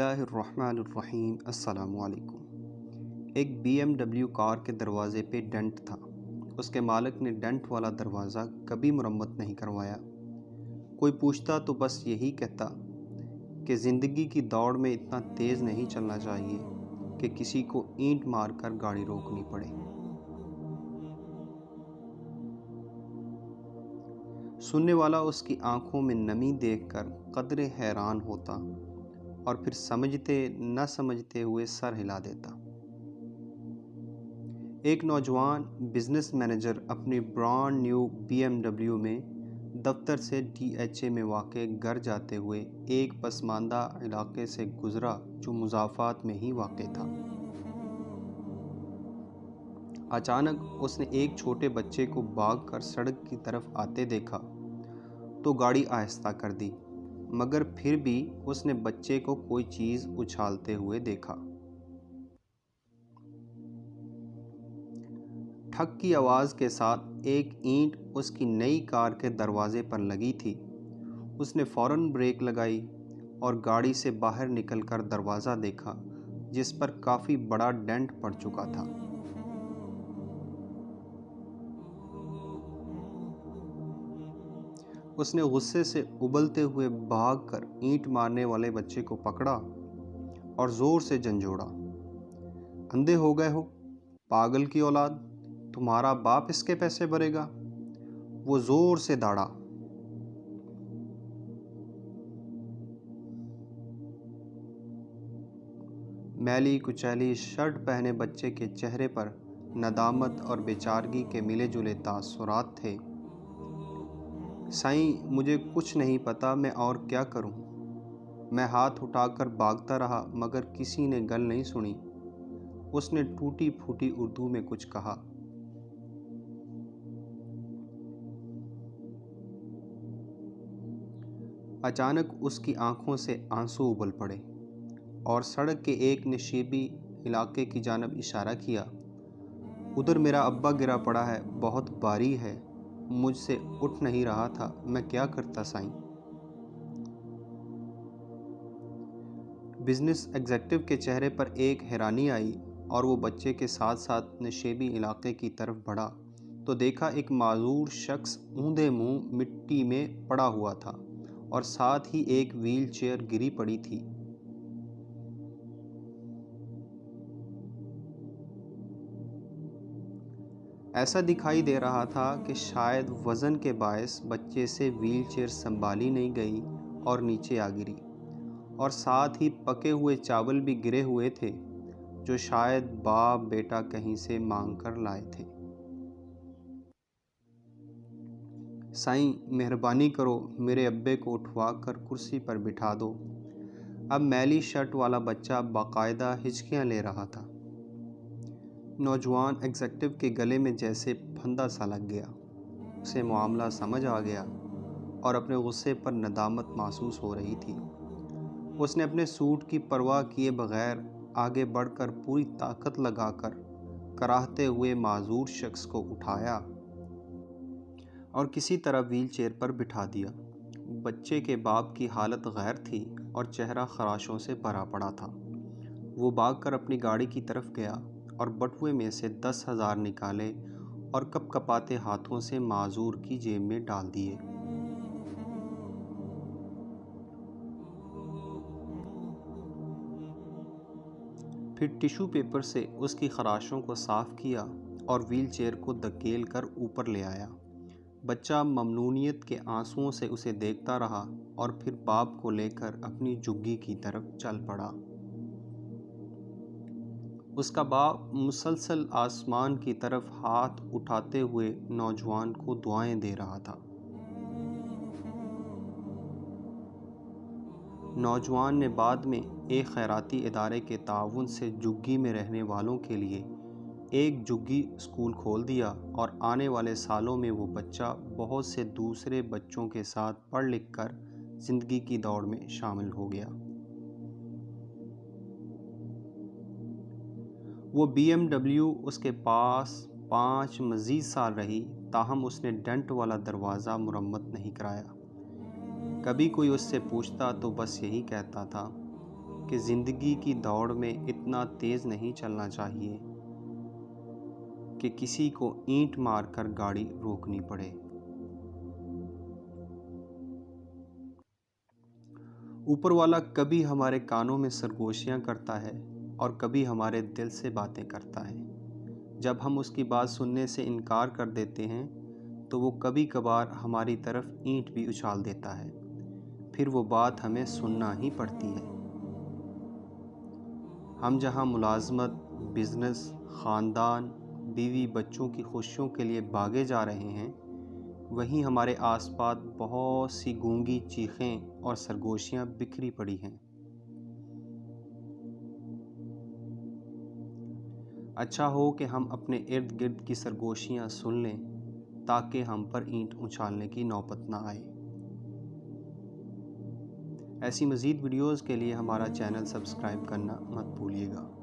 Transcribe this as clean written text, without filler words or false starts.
اللہ الرحمن الرحیم۔ السلام علیکم۔ ایک BMW کار کے دروازے پہ ڈنٹ تھا۔ اس کے مالک نے ڈنٹ والا دروازہ کبھی مرمت نہیں کروایا۔ کوئی پوچھتا تو بس یہی کہتا کہ زندگی کی دوڑ میں اتنا تیز نہیں چلنا چاہیے کہ کسی کو اینٹ مار کر گاڑی روکنی پڑے۔ سننے والا اس کی آنکھوں میں نمی دیکھ کر قدرے حیران ہوتا اور پھر سمجھتے نہ سمجھتے ہوئے سر ہلا دیتا۔ ایک نوجوان بزنس مینیجر اپنی برانڈ نیو BMW میں دفتر سے DHA میں واقع گھر جاتے ہوئے ایک پسماندہ علاقے سے گزرا جو مضافات میں ہی واقع تھا۔ اچانک اس نے ایک چھوٹے بچے کو بھاگ کر سڑک کی طرف آتے دیکھا تو گاڑی آہستہ کر دی، مگر پھر بھی اس نے بچے کو کوئی چیز اچھالتے ہوئے دیکھا۔ ٹھک کی آواز کے ساتھ ایک اینٹ اس کی نئی کار کے دروازے پر لگی تھی۔ اس نے فوراً بریک لگائی اور گاڑی سے باہر نکل کر دروازہ دیکھا جس پر کافی بڑا ڈنٹ پڑ چکا تھا۔ اس نے غصے سے ابلتے ہوئے بھاگ کر اینٹ مارنے والے بچے کو پکڑا اور زور سے جھنجھوڑا۔ اندھے ہو گئے ہو، پاگل کی اولاد، تمہارا باپ اس کے پیسے بھرے گا؟ وہ زور سے داڑا۔ میلی کچیلی شرٹ پہنے بچے کے چہرے پر ندامت اور بیچارگی کے ملے جلے تاثرات تھے۔ سائیں، مجھے کچھ نہیں پتا میں اور کیا کروں۔ میں ہاتھ اٹھا کر بھاگتا رہا مگر کسی نے گل نہیں سنی۔ اس نے ٹوٹی پھوٹی اردو میں کچھ کہا۔ اچانک اس کی آنکھوں سے آنسو ابل پڑے اور سڑک کے ایک نشیبی علاقے کی جانب اشارہ کیا۔ ادھر میرا ابا گرا پڑا ہے، بہت باری ہے، مجھ سے اٹھ نہیں رہا تھا، میں کیا کرتا سائیں؟ بزنس ایگزیکٹو کے چہرے پر ایک حیرانی آئی اور وہ بچے کے ساتھ ساتھ نشیبی علاقے کی طرف بڑھا تو دیکھا ایک معذور شخص اوندھے منہ مٹی میں پڑا ہوا تھا اور ساتھ ہی ایک وہیل چیئر گری پڑی تھی۔ ایسا دکھائی دے رہا تھا کہ شاید وزن کے باعث بچے سے وہیل چیئر سنبھالی نہیں گئی اور نیچے آ گری، اور ساتھ ہی پکے ہوئے چاول بھی گرے ہوئے تھے جو شاید باپ بیٹا کہیں سے مانگ کر لائے تھے۔ سائیں، مہربانی کرو، میرے ابے کو اٹھوا کر کرسی پر بٹھا دو۔ اب میلی شرٹ والا بچہ باقاعدہ ہچکیاں لے رہا تھا۔ نوجوان ایگزیکٹو کے گلے میں جیسے پھندا سا لگ گیا۔ اسے معاملہ سمجھ آ گیا اور اپنے غصے پر ندامت محسوس ہو رہی تھی۔ اس نے اپنے سوٹ کی پرواہ کیے بغیر آگے بڑھ کر پوری طاقت لگا کر کراہتے ہوئے معذور شخص کو اٹھایا اور کسی طرح وہیل چیئر پر بٹھا دیا۔ بچے کے باپ کی حالت غیر تھی اور چہرہ خراشوں سے بھرا پڑا تھا۔ وہ بھاگ کر اپنی گاڑی کی طرف گیا اور بٹوے میں سے 10,000 نکالے اور کپ کپاتے ہاتھوں سے معذور کی جیب میں ڈال دیے۔ پھر ٹیشو پیپر سے اس کی خراشوں کو صاف کیا اور وہیل چیئر کو دھکیل کر اوپر لے آیا۔ بچہ ممنونیت کے آنسوؤں سے اسے دیکھتا رہا اور پھر باپ کو لے کر اپنی جھگی کی طرف چل پڑا۔ اس کا باپ مسلسل آسمان کی طرف ہاتھ اٹھاتے ہوئے نوجوان کو دعائیں دے رہا تھا۔ نوجوان نے بعد میں ایک خیراتی ادارے کے تعاون سے جھگی میں رہنے والوں کے لیے ایک جھگی اسکول کھول دیا اور آنے والے سالوں میں وہ بچہ بہت سے دوسرے بچوں کے ساتھ پڑھ لکھ کر زندگی کی دوڑ میں شامل ہو گیا۔ وہ BMW اس کے پاس 5 مزید سال رہی، تاہم اس نے ڈنٹ والا دروازہ مرمت نہیں کرایا۔ کبھی کوئی اس سے پوچھتا تو بس یہی کہتا تھا کہ زندگی کی دوڑ میں اتنا تیز نہیں چلنا چاہیے کہ کسی کو اینٹ مار کر گاڑی روکنی پڑے۔ اوپر والا کبھی ہمارے کانوں میں سرگوشیاں کرتا ہے اور کبھی ہمارے دل سے باتیں کرتا ہے۔ جب ہم اس کی بات سننے سے انکار کر دیتے ہیں تو وہ کبھی کبھار ہماری طرف اینٹ بھی اچھال دیتا ہے، پھر وہ بات ہمیں سننا ہی پڑتی ہے۔ ہم جہاں ملازمت، بزنس، خاندان، بیوی بچوں کی خوشیوں کے لیے بھاگے جا رہے ہیں، وہیں ہمارے آس پاس بہت سی گونگی چیخیں اور سرگوشیاں بکھری پڑی ہیں۔ اچھا ہو کہ ہم اپنے ارد گرد کی سرگوشیاں سن لیں تاکہ ہم پر اینٹ اچھالنے کی نوبت نہ آئے۔ ایسی مزید ویڈیوز کے لیے ہمارا چینل سبسکرائب کرنا مت بھولیے گا۔